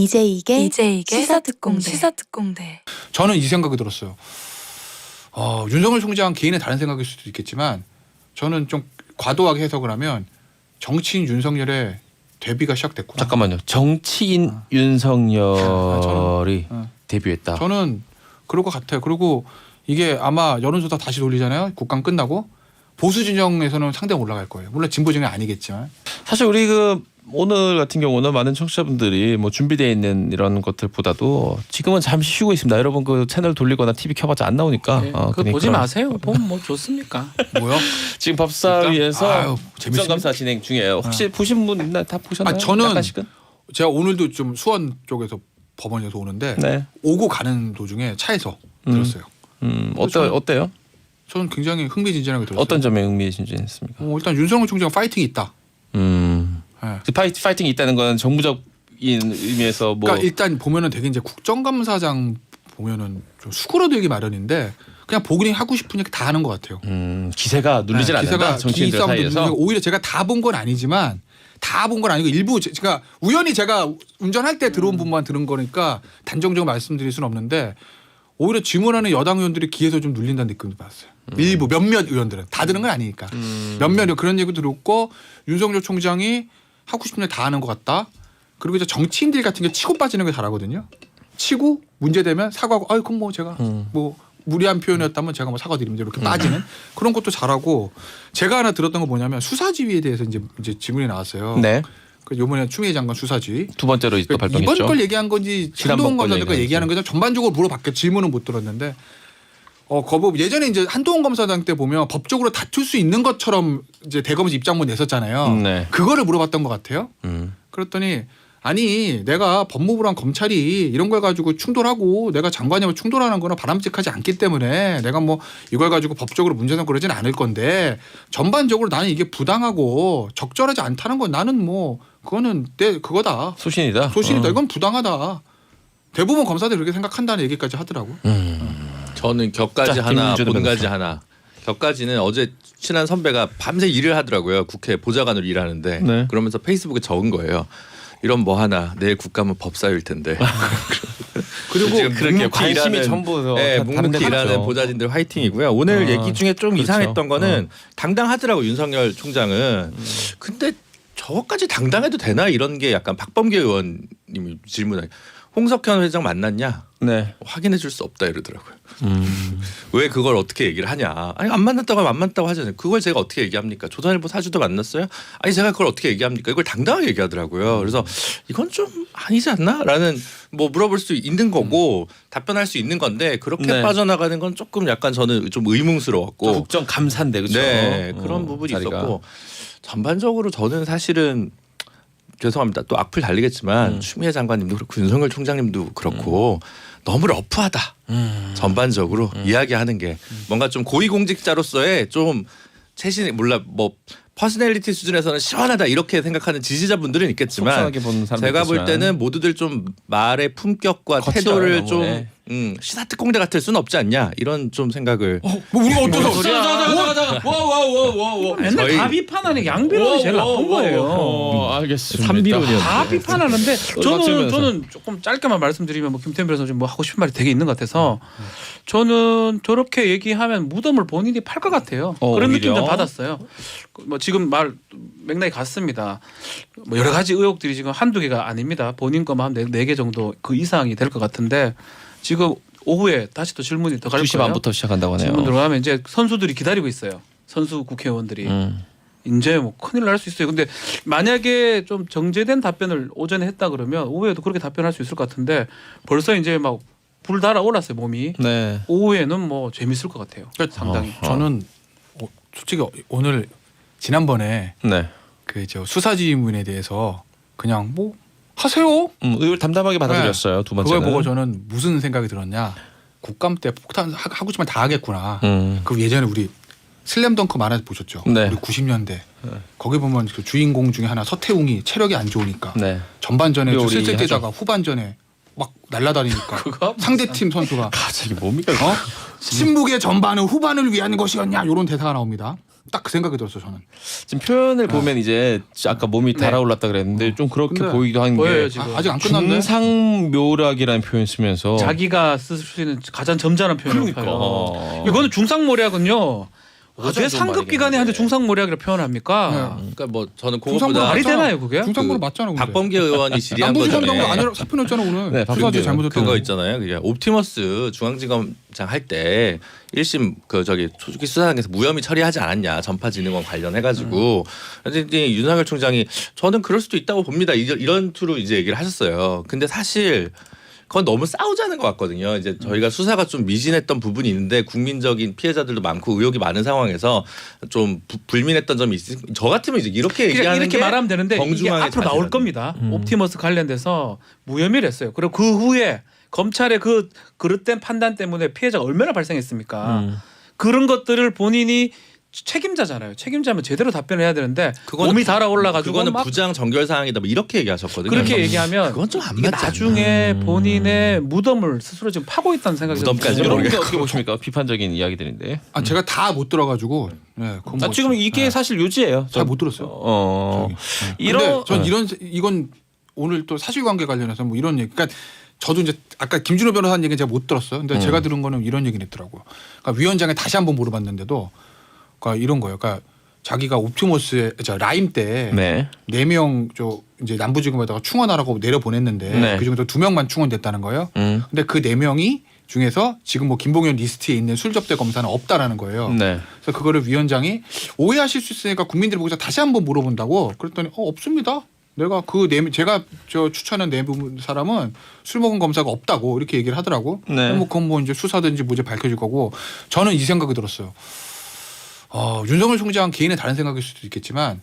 이제 이게 시사특공대. 저는 이 생각이 들었어요. 윤석열 총장 개인의 다른 생각일 수도 있겠지만 저는 좀 과도하게 해석을 하면 정치인 윤석열의 데뷔가 시작됐구나. 잠깐만요. 정치인 윤석열이 데뷔했다. 저는 그럴 것 같아요. 그리고 이게 아마 여론조사 다시 돌리잖아요. 국감 끝나고 보수 진영에서는 상당히 올라갈 거예요. 물론 진보 진영이 아니겠지만. 사실 우리 오늘 같은 경우는 많은 청취자분들이 뭐 준비되어 있는 이런 것들보다도 지금은 잠시 쉬고 있습니다. 여러분 그 채널 돌리거나 TV 켜봤자 안 나오니까. 네, 그거 보지 마세요. 보면 뭐 좋습니까? 뭐요? 지금 법사위에서 재밌습니다. 국정감사 진행 중이에요. 혹시 보신 분 있나? 다 보셨나요? 저는 약간씩은? 제가 오늘도 좀 수원 쪽에서 법원에서 오는데 네. 오고 가는 도중에 차에서 들었어요. 어때요? 저는 굉장히 흥미진진하게 들었어요. 어떤 점에 흥미진진했습니까? 일단 윤석열 총장 파이팅이 있다. 네. 파이팅이 있다는 건 정무적인 의미에서 뭐 그러니까 일단 보면은 되게 이제 국정감사장 보면은 좀 수그러들기 마련인데 그냥 보긴 하고 싶으니까 다 하는 것 같아요. 기세가 눌리질 않는다. 정치인들 사이에서. 오히려 제가 다 본 건 아니지만 다 본 건 아니고 일부 제가 우연히 제가 운전할 때 들어온 부분만 들은 거니까 단정적으로 말씀드릴 수는 없는데 오히려 질문하는 여당 의원들이 기에서 좀 눌린다는 느낌도 받았어요. 일부 몇몇 의원들은 다 들은 건 아니니까 몇몇 그런 얘기 들었고 윤석열 총장이 하고 싶은 일 다 하는 것 같다. 그리고 이제 정치인들 같은 게 치고 빠지는 걸 잘하거든요. 치고 문제되면 사과하고 그럼 뭐 제가 뭐 무리한 표현이었다면 제가 뭐 사과드립니다. 이렇게 빠지는 그런 것도 잘하고 제가 하나 들었던 거 뭐냐면 수사지휘에 대해서 이제 질문이 나왔어요. 네. 요번에 추미애 장관 수사지휘. 두 번째로 또 발표했죠. 이번 걸 얘기한 건지 한동훈 검사가 얘기하는 거죠. 전반적으로 물어봤겠죠. 질문은 못 들었는데 예전에 이제 한동훈 검사장 때 보면 법적으로 다툴 수 있는 것처럼 이제 대검에서 입장문 냈었잖아요. 네. 그거를 물어봤던 것 같아요. 그랬더니 아니 내가 법무부랑 검찰이 이런 걸 가지고 충돌하고 내가 장관이면 충돌하는 거는 바람직하지 않기 때문에 내가 뭐 이걸 가지고 법적으로 문제는 그러진 않을 건데 전반적으로 나는 이게 부당하고 적절하지 않다는 건 나는 뭐 그거는 그거다. 소신이다. 이건 부당하다. 대부분 검사들이 그렇게 생각한다는 얘기까지 하더라고. 저는 격가지 하나, 본가지 하나. 격가지는 어제 친한 선배가 밤새 일을 하더라고요. 국회 보좌관으로 일하는데 네. 그러면서 페이스북에 적은 거예요. 이런 뭐 하나 내일 국감은 법사위일 텐데. 그리고 지금 그렇게 관심이 전부 묵묵히 일하는 보좌진들 화이팅이고요. 오늘 얘기 중에 좀 그렇죠. 이상했던 거는 당당하더라고 윤석열 총장은. 근데 저것까지 당당해도 되나 이런 게 약간 박범계 의원님이 질문하기. 홍석현 회장 만났냐? 네. 확인해 줄 수 없다 이러더라고요. 왜 그걸 어떻게 얘기를 하냐? 아니 안 만났다고 하면 안 만났다고 하잖아요. 그걸 제가 어떻게 얘기합니까? 조선일보 사주도 만났어요? 아니 제가 그걸 어떻게 얘기합니까? 이걸 당당하게 얘기하더라고요. 그래서 이건 좀 아니지 않나?라는 뭐 물어볼 수 있는 거고 답변할 수 있는 건데 그렇게 네. 빠져나가는 건 조금 약간 저는 좀 의문스러웠고 국정 감사인데 그렇죠. 네, 그런 부분이 자리가. 있었고 전반적으로 저는 사실은 죄송합니다. 또 악플 달리겠지만 추미애 장관님도 그렇고 윤석열 총장님도 그렇고 너무 러프하다. 전반적으로 이야기하는 게 뭔가 좀 고위공직자로서의 좀 최신 몰라 뭐 퍼스널리티 수준에서는 시원하다 이렇게 생각하는 지지자분들은 있겠지만 속상하게 보는 사람도 제가 볼 있겠지만. 때는 모두들 좀 말의 품격과 거칠어요, 태도를 너무. 좀 네. 시사특공대 같을 수는 없지 않냐 이런 좀 생각을 뭐 우리가 어떠서? 맨날 다 비판하는 양비론이 제일 나쁜 거예요. 알겠습니다. 삼비론이요. 다 비판하는데 맞추면서. 저는 조금 짧게만 말씀드리면 뭐 김태현 변호사 뭐 하고 싶은 말이 되게 있는 것 같아서 저는 저렇게 얘기하면 무덤을 본인이 팔 것 같아요. 그런 오히려? 느낌 좀 받았어요. 뭐 지금 말 맥락이 같습니다. 뭐 여러 가지 의혹들이 지금 한두 개가 아닙니다. 본인 거만 한 4개 정도 그 이상이 될 것 같은데 지금 오후에 다시 또 질문이 더 갈 2시 거예요. 반부터 시작한다고 하네요. 질문 들어가면 이제 선수들이 기다리고 있어요. 선수 국회의원들이. 이제 뭐 큰일 날 수 있어요. 근데 만약에 좀 정제된 답변을 오전에 했다 그러면 오후에도 그렇게 답변할 수 있을 것 같은데 벌써 이제 막 불 달아 올랐어요 몸이. 네. 오후에는 뭐 재밌을 것 같아요. 상당히. 저는 솔직히 오늘 지난번에 네. 저 수사지휘문에 대해서 그냥 뭐 하세요. 의외로 담담하게 받아들였어요. 두 번째는. 그걸 보고 저는 무슨 생각이 들었냐. 국감 때 폭탄 하고 싶으면 다 하겠구나. 음. 그 예전에 우리 슬램덩크 만화 보셨죠? 네. 우리 90년대. 거기 보면 그 주인공 중에 하나 서태웅이 체력이 안 좋으니까 네. 전반전에 요리 쓸 하죠. 때다가 후반전에 막 날아다니니까 그거 상대팀 선수가 갑자기 뭡니까? 침묵의 전반은 후반을 위한 것이었냐 이런 대사가 나옵니다. 딱 그 생각이 들었어 저는. 지금 표현을 보면 이제 아까 몸이 네. 달아올랐다 그랬는데 좀 그렇게 근데 보이기도 한 보여요 게 지금. 아직 안 끝났네. 중상묘락이라는 표현 쓰면서 자기가 쓸 수 있는 가장 점잖은 표현을 그러니까. 써요. 이거는 중상모략은요. 어제 왜 좀 상급 많이 기관에 하는데 했는데. 중상모략이라고 표현합니까? 그러니까 뭐 저는 중상모략 그거보다 말이 되나요 그게? 중상모로 그 맞잖아. 근데. 박범계 의원이 질의한 남부지검장도 거잖아요. 아니라 사표냈잖아 오늘. 네, 박범계 수사지 잘못했다고. 그거 있잖아요. 그게 옵티머스 중앙지검장 할 때 1심 그 저기 초주기 수사단에서 무혐의 처리하지 않았냐 전파진흥원 관련해가지고 근데 이제 윤석열 총장이 저는 그럴 수도 있다고 봅니다. 이런 투로 이제 얘기를 하셨어요. 근데 사실 그건 너무 싸우자는 것 같거든요. 이제 저희가 수사가 좀 미진했던 부분이 있는데 국민적인 피해자들도 많고 의혹이 많은 상황에서 좀 불민했던 점이 있으. 저 같으면 이제 이렇게 그러니까 얘기하는 이렇게 게 말하면 되는데 이게 정중앙의 앞으로 나올 자세라는 겁니다. 옵티머스 관련돼서 무혐의를 했어요. 그리고 그 후에 검찰의 그 그릇된 판단 때문에 피해자가 얼마나 발생했습니까? 그런 것들을 본인이 책임자잖아요. 책임자면 제대로 답변을 해야 되는데 그거는 몸이 달아올라가지고 그거는 막 부장 정결 사항이다 뭐 이렇게 얘기하셨거든요. 그렇게 그래서 얘기하면 그건 좀 안 이게 맞지 않나. 나중에 본인의 무덤을 스스로 지금 파고 있다는 생각이 무덤까지 들어요. 여러분들 모르겠고. 어떻게 보십니까? 비판적인 이야기들인데. 아 제가 다 못 들어가지고. 네, 그건 뭐 지금 이게 사실 요지예요. 잘 못 들었어요. 어. 이런 전 네. 이건 오늘 또 사실관계 관련해서 뭐 이런 얘기. 그러니까 저도 이제 아까 김준호 변호사 한 얘기는 제가 못 들었어요. 근데 제가 들은 거는 이런 얘기를 했더라고요. 그러니까 위원장에 다시 한번 물어봤는데도 그러니까 이런 거예요. 그러니까 자기가 옵티머스의 라임 때 네. 4명 저 이제 남부지검에다가 충원하라고 내려 보냈는데 네. 그 중에서 2명만 충원됐다는 거예요. 근데 그 4명이 중에서 지금 뭐 김봉현 리스트에 있는 술접대 검사는 없다라는 거예요. 네. 그래서 그거를 위원장이 오해하실 수 있으니까 국민들이 보고서 다시 한번 물어본다고 그랬더니 없습니다. 내가 제가 저 추천한 네 사람은 술 먹은 검사가 없다고 이렇게 얘기를 하더라고. 네. 뭐 그건 뭐 이제 수사든지 뭐지 밝혀질 거고 저는 이 생각이 들었어요. 윤석열 총장 개인의 다른 생각일 수도 있겠지만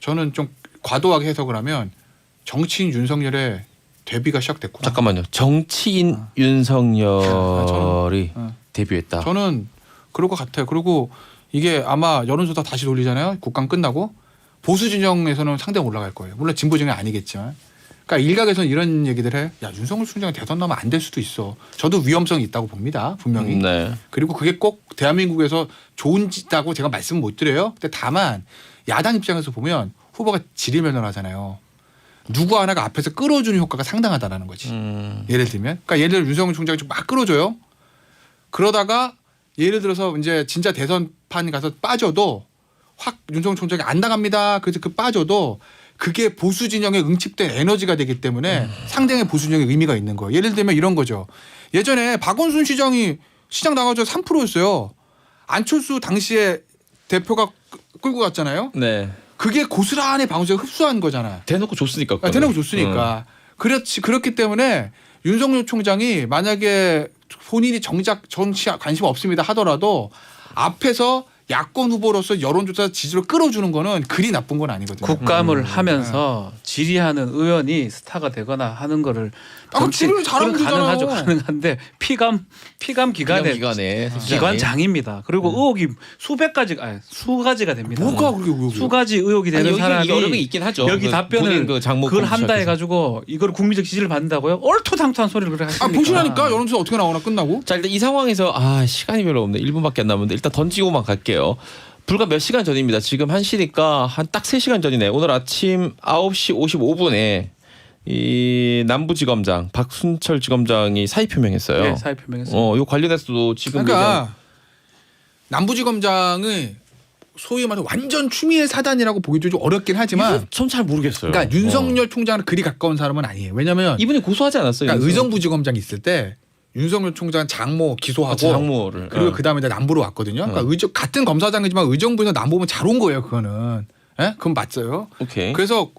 저는 좀 과도하게 해석을 하면 정치인 윤석열의 데뷔가 시작됐구나. 잠깐만요. 정치인 윤석열이 데뷔했다. 저는 그럴 것 같아요. 그리고 이게 아마 여론조사 다시 돌리잖아요. 국감 끝나고 보수 진영에서는 상당히 올라갈 거예요. 물론 진보 진영이 아니겠지만. 그러니까 일각에서는 이런 얘기들 해. 야 윤석열 총장이 대선 나면 안 될 수도 있어. 저도 위험성이 있다고 봅니다. 분명히. 네. 그리고 그게 꼭 대한민국에서 좋은 짓다고 제가 말씀 못 드려요. 근데 다만 야당 입장에서 보면 후보가 지리멸렬하잖아요. 누구 하나가 앞에서 끌어주는 효과가 상당하다라는 거지. 예를 들면. 그러니까 예를 들어 윤석열 총장이 좀 막 끌어줘요. 그러다가 예를 들어서 이제 진짜 대선판 가서 빠져도 확 윤석열 총장이 안 나갑니다. 그래서 그 빠져도 그게 보수 진영에 응집된 에너지가 되기 때문에 상당히 보수 진영의 의미가 있는 거예요. 예를 들면 이런 거죠. 예전에 박원순 시장이 시장 나가서 3%였어요. 안철수 당시에 대표가 끌고 갔잖아요. 네. 그게 고스란히 방송에 흡수한 거잖아. 대놓고 줬으니까. 대놓고 줬으니까. 그렇기 때문에 윤석열 총장이 만약에 본인이 정작 정치 관심 없습니다 하더라도 앞에서 야권 후보로서 여론조사 지지로 끌어주는 거는 그리 나쁜 건 아니거든요. 국감을 하면서 질의하는 의원이 스타가 되거나 하는 거를 질의를 잘하면 그건 가능하죠. 되잖아요. 가능한데 피감 기관의 기관에 기관장입니다. 그리고 의혹이 수가지가 됩니다. 뭐가 그렇게 의혹이에요? 수가지 의혹이 되는 여기 사람이 여러 개 있긴 하죠. 여기 그 답변을 본인 그 장모 그걸 한다 시작해서. 해가지고 이걸 국민적 지지를 받는다고요? 얼토당토한 소리를 그렇게 하시니까. 보시라니까 여론조사 어떻게 나오나 끝나고. 자 일단 이 상황에서 시간이 별로 없네. 1분밖에 안 남았는데 일단 던지고만 갈게요. 불과 몇 시간 전입니다. 지금 1시니까 한 딱 3시간 전이네. 오늘 아침 9시 55분에 이 남부지검장 박순철 지검장이 사의 표명했어요. 네, 사의 표명했어요. 요 관련해서도 지금 그러니까 남부지검장의 소위 말해 완전 추미애 사단이라고 보기도 좀 어렵긴 하지만 전 잘 모르겠어요. 그러니까 윤석열 총장은 그리 가까운 사람은 아니에요. 왜냐하면 이분이 고소하지 않았어요. 그러니까 의정부지검장이 있을 때 윤석열 총장 장모 기소하고 장모를 그리고 그 다음에 남부로 왔거든요. 그러니까 같은 검사장이지만 의정부에서 남부면 잘 온 거예요. 그거는. 예? 그건 맞어요. 오케이. 그래서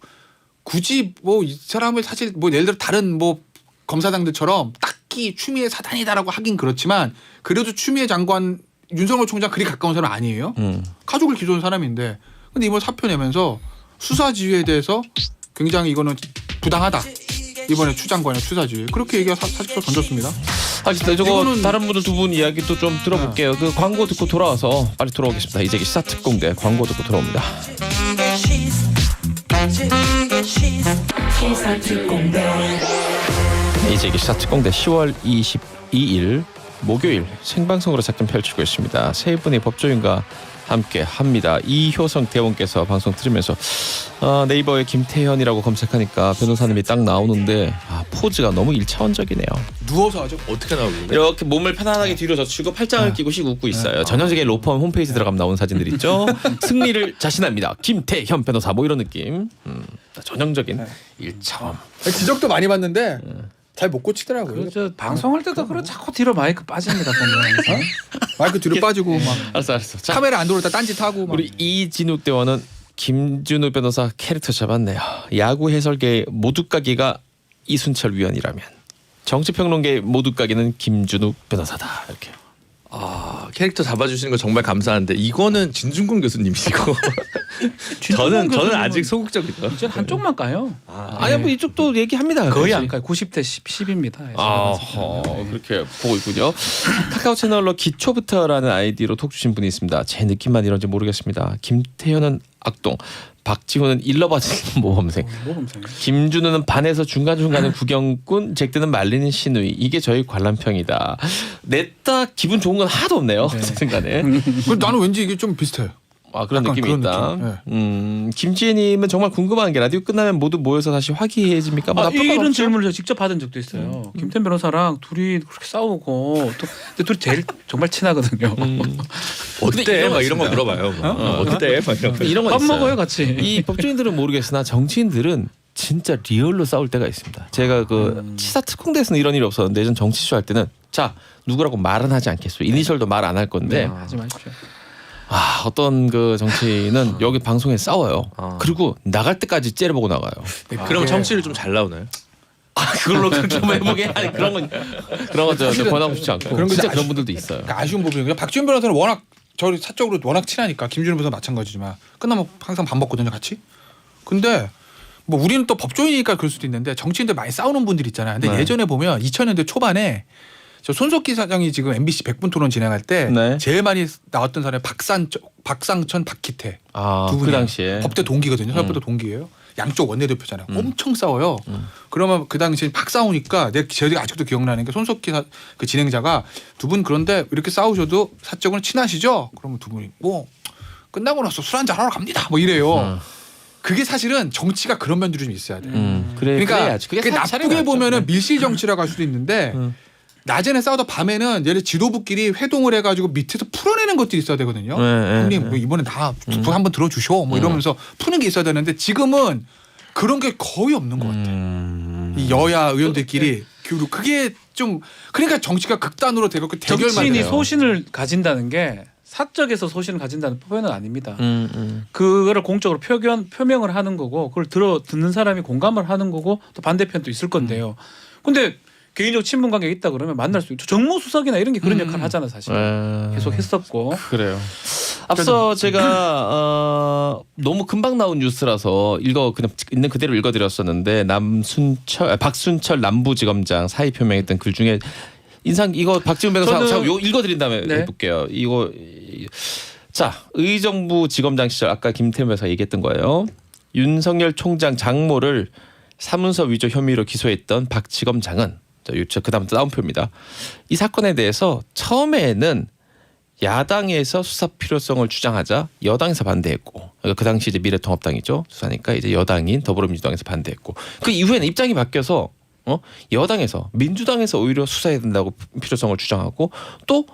굳이 뭐 이 사람을 사실 뭐 예를 들어 다른 뭐 검사장들처럼 딱히 추미애 사단이다라고 하긴 그렇지만 그래도 추미애 장관 윤석열 총장 그리 가까운 사람 아니에요. 가족을 기소한 사람인데 근데 이번 사표 내면서 수사 지휘에 대해서 굉장히 이거는 부당하다. 이번에 추 장관의 수사 지휘 그렇게 얘기가 사직서 던졌습니다. 진짜 저거 이거는- 다른 분들 두 분 이야기도 좀 들어볼게요. 그 광고 듣고 돌아와서 빨리 돌아오겠습니다. 이재기 시사특공대 광고 듣고 돌아옵니다. 이재기 시사특공대 10월 22일 목요일 생방송으로 작전 펼치고 있습니다. 세 분의 법조인과 함께 합니다. 이효성 대원께서 방송 들으면서 네이버에 김태현이라고 검색하니까 변호사님이 딱 나오는데 포즈가 너무 1차원적이네요. 누워서 하죠. 어떻게 나오길래? 이렇게 몸을 편안하게 뒤로 젖히고 팔짱을 끼고 씩 웃고 있어요. 전형적인 로펌 홈페이지 들어가면 나오는 사진들 있죠. 승리를 자신합니다. 김태현 변호사 뭐 이런 느낌. 전형적인 1차원. 지적도 많이 받는데 잘 못 고치더라고요. 그저 방송할 때도 그런 자꾸 뒤로 마이크 빠집니다 보면. 마이크 뒤로 빠지고 막 알았어. 자, 카메라 안 돌렸다 딴짓하고 막. 우리 이진욱 대원은 김준우 변호사 캐릭터 잡았네요. 야구 해설계 모두까기가 이순철 위원이라면 정치평론계 모두까기는 김준우 변호사다. 이렇게. 캐릭터 잡아주시는 거 정말 감사한데 이거는 진중권 교수님이시고 저는 교수님은 아직 소극적이죠. 이제 한쪽만 까요. 아니 뭐 이쪽도 얘기합니다. 거의 그렇지. 안 까요. 90대 10입니다. 그렇게 보고 있군요. 카카오 채널로 기초부터라는 아이디로 톡 주신 분이 있습니다. 제 느낌만 이런지 모르겠습니다. 김태현은 악동, 박지훈은 일러바지 모범생, 모범생. 김준우는 반에서 중간중간은 구경꾼, 잭드는 말리는 시누이. 이게 저희 관람평이다. 냈다 기분 좋은 건 하나도 없네요. 제 생각에. 나는 왠지 이게 좀 비슷해요. 그런 약간 느낌이 그런 있다. 느낌. 김지혜님은 정말 궁금한 게 라디오 끝나면 모두 모여서 다시 화기애애집니까? 뭐 나쁠 건 이런 없죠? 질문을 저 직접 받은 적도 있어요. 김태현 변호사랑 둘이 그렇게 싸우고 또 근데 둘이 제일 정말 친하거든요. 어때? 막 이런 거 물어봐요. 어때? 막 이런 거. 이런 건 밥 있어요. 먹어요 같이. 이 법조인들은 모르겠으나 정치인들은 진짜 리얼로 싸울 때가 있습니다. 제가 그 치사 특공대에서는 이런 일이 없었는데 예전 정치쇼 할 때는 자 누구라고 말은 하지 않겠어요. 이니셜도 말 안 할 건데 하지 마십시오. 어떤 그 정치인은 여기 방송에 싸워요. 그리고 나갈 때까지 째려보고 나가요. 그럼 정치를 좀 잘 나오나요? 그걸로 그렇게 한번 해보게 아니 그런 건 권하고 싶지 않고 그런 거 진짜 진짜 그런 분들도 있어요. 그러니까 아쉬운 부분이에요. 박지훈 변호사는 워낙 저희 사적으로 워낙 친하니까 김준우 변호사 마찬가지지만 끝나면 항상 밥 먹거든요 같이. 근데 뭐 우리는 또 법조인이니까 그럴 수도 있는데 정치인들 많이 싸우는 분들 있잖아요. 근데 네. 예전에 보면 2000년대 초반에 저 손석희 사장이 지금 MBC 100분 토론 진행할 때 네. 제일 많이 나왔던 사람이 박상천, 박기태 두 그 분이 당시에 법대 동기거든요. 서울법대 동기예요. 양쪽 원내대표잖아요. 엄청 싸워요. 그러면 그 당시에 막 싸우니까 제가 아직도 기억나는 게 손석희 그 진행자가 두 분 그런데 이렇게 싸우셔도 사적으로 친하시죠? 그러면 두 분이 뭐 끝나고 나서 술 한잔 하러 갑니다. 뭐 이래요. 그게 사실은 정치가 그런 면들이 좀 있어야 돼요. 그러니까 그래야지. 그게 나쁘게 보면은 밀실정치라고 할 수도 있는데 낮에는 싸우다 밤에는 얘네 지도부끼리 회동을 해가지고 밑에서 풀어내는 것들이 있어야 되거든요. 형님 뭐 이번에 나 한번 들어주셔 뭐 이러면서 푸는 게 있어야 되는데 지금은 그런 게 거의 없는 것 같아요. 이 여야 의원들끼리 그게 좀 그러니까 정치가 극단으로 되고 대결만 정치인이 돼요. 소신을 가진다는 게 사적에서 소신을 가진다는 표현은 아닙니다. 그거를 공적으로 표명을 하는 거고 그걸 듣는 사람이 공감을 하는 거고 또 반대편도 있을 건데요. 근데 개인적 친분 관계가 있다 그러면 만날 수 있죠. 정무수석이나 이런 게 그런 역할을 하잖아 사실. 계속 했었고. 그래요. 앞서 제가 너무 금방 나온 뉴스라서 그냥 있는 그대로 읽어드렸었는데 박순철 남부지검장 사의 표명했던 글 중에 이거 박지훈 변호사 제가 읽어드린 다음에 해볼게요. 자 의정부 지검장 시절 아까 김태현 변호사 얘기했던 거예요. 윤석열 총장 장모를 사문서 위조 혐의로 기소했던 박 지검장은 그다음 다운표입니다. 이 사건에 대해서 처음에는 야당에서 수사 필요성을 주장하자 여당에서 반대했고 그 당시 이제 미래통합당이죠 수사니까 이제 여당인 더불어민주당에서 반대했고 그 이후에는 입장이 바뀌어서 여당에서 민주당에서 오히려 수사해야 된다고 필요성을 주장하고 또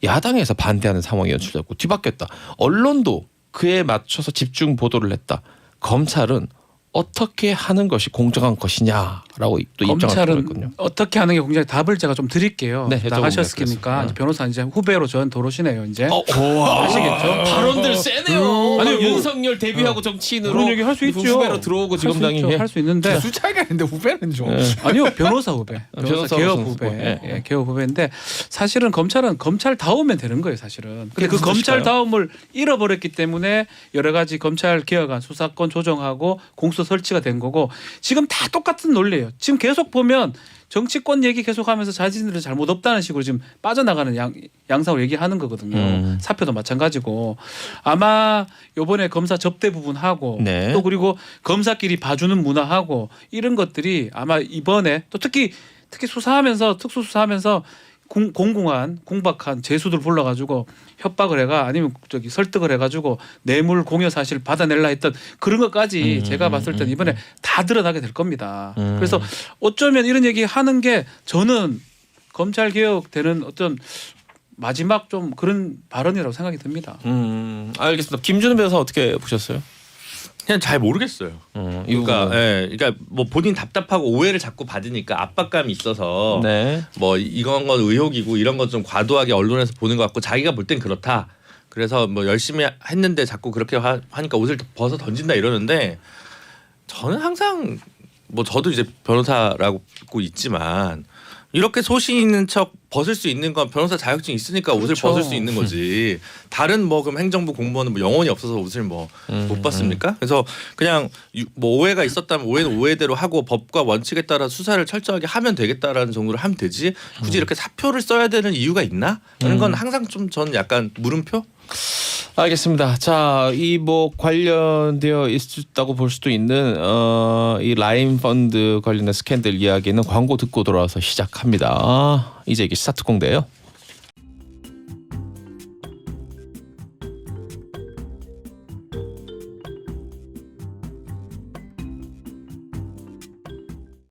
야당에서 반대하는 상황이 연출되고 뒤바뀌었다. 언론도 그에 맞춰서 집중 보도를 했다. 검찰은 어떻게 하는 것이 공정한 것이냐라고 또 입장을 검찰은 들었거든요. 어떻게 하는 게 공정한 답을 제가 좀 드릴게요. 네, 나가셨으니까 이제 변호사 이제 후배로 전 도로시네요 이제. 아시겠죠? 발언들 세네요. 아니, 뭐, 윤석열 데뷔하고 정치인으로 그런 얘기 할 수 있죠. 후배로 들어오고 지검장이 할 수 있는데 수 차이가 있는데 후배는 좀. 아니요 변호사 후배, 변호사 개업 선수 후배, 후배. 예, 개업 후배인데 사실은 검찰은 검찰 다우면 되는 거예요 사실은. 근데 그 무슨 검찰 뜻일까요? 다움을 잃어버렸기 때문에 여러 가지 검찰 개혁안, 수사권 조정하고 공수 설치가 된 거고 지금 다 똑같은 논리예요. 지금 계속 보면 정치권 얘기 계속하면서 자신들은 잘못 없다는 식으로 지금 빠져나가는 양상으로 얘기하는 거거든요. 사표도 마찬가지고 아마 이번에 검사 접대 부분하고 네. 또 그리고 검사끼리 봐주는 문화하고 이런 것들이 아마 이번에 또 특히 수사하면서 특수수사하면서 공박한 재수들 불러가지고 협박을 해가 아니면 저기 설득을 해가지고 뇌물 공여 사실 받아낼라 했던 그런 것까지 제가 봤을 때는 이번에 다 드러나게 될 겁니다. 그래서 어쩌면 이런 얘기 하는 게 저는 검찰 개혁되는 어떤 마지막 좀 그런 발언이라고 생각이 듭니다. 알겠습니다. 김준우 변호사 어떻게 보셨어요? 그냥 잘 모르겠어요. 이 그러니까, 부분은. 그러니까 뭐 본인 답답하고 오해를 자꾸 받으니까 압박감이 있어서 네. 뭐 이건 건 의혹이고 이런 건 좀 과도하게 언론에서 보는 것 같고 자기가 볼 땐 그렇다. 그래서 뭐 열심히 했는데 자꾸 그렇게 하니까 옷을 벗어 던진다 이러는데 저는 항상 뭐 저도 이제 변호사라고 있지만 이렇게 소신 있는 척 벗을 수 있는 건 변호사 자격증이 있으니까 옷을 그렇죠. 벗을 수 있는 거지. 다른 뭐 그럼 행정부 공무원은 뭐 영혼이 없어서 옷을 뭐 못 벗습니까? 그래서 그냥 뭐 오해가 있었다면 오해는 오해대로 하고 법과 원칙에 따라 수사를 철저하게 하면 되겠다라는 정도로 하면 되지. 굳이 이렇게 사표를 써야 되는 이유가 있나? 이런 건 항상 좀 저는 약간 물음표? 알겠습니다. 자, 이 뭐 관련되어 있다고 볼 수도 있는 이 라임 펀드 관련된 스캔들 이야기는 광고 듣고 돌아와서 시작합니다. 이제 이게 스타트 공대예요.